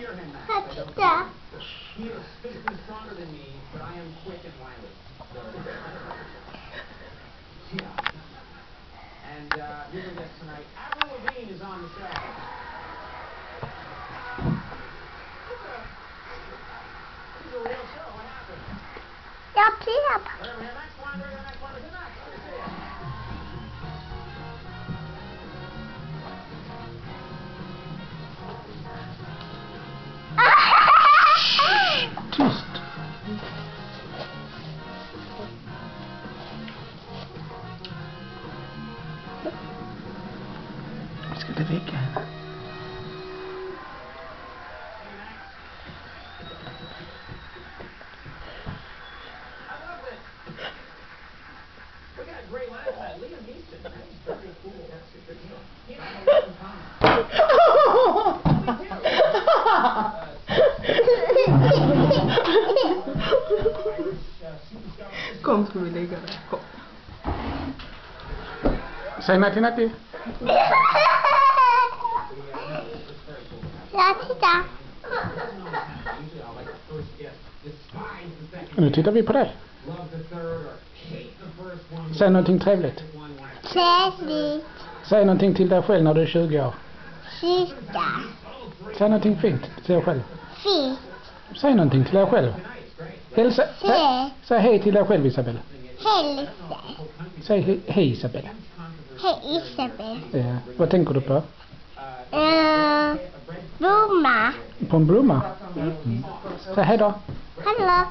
Titta. He is physically stronger than me, but I am quick and wily. Yeah. And here's our guest tonight. Avril Lavigne is on the show. This is a real show. What happened? Jag pep. Whatever. Your next one. Your next one. Good night. Let me see it. Tyst. Ska det väcka henne? We got a great laugh at Liam Neeson. That is very cool. That's a good deal. He and I have in common. Kom ska vi lägga det. Kom. Säg Natti. Ja, titta. Nu tittar vi på dig. Säg någonting trevligt. Trevligt. Säg någonting till dig själv när du är 20 år. Kika. Säg någonting fint till dig själv. Fint. Säg någonting till dig själv. Hälsa. Säg hej till dig själv, Isabel. Hälsa. Säg hej, Isabel. Hej Isabel. Ja. Vad tänker du på? Blomma. På en blomma? Säg hej då. Hallå.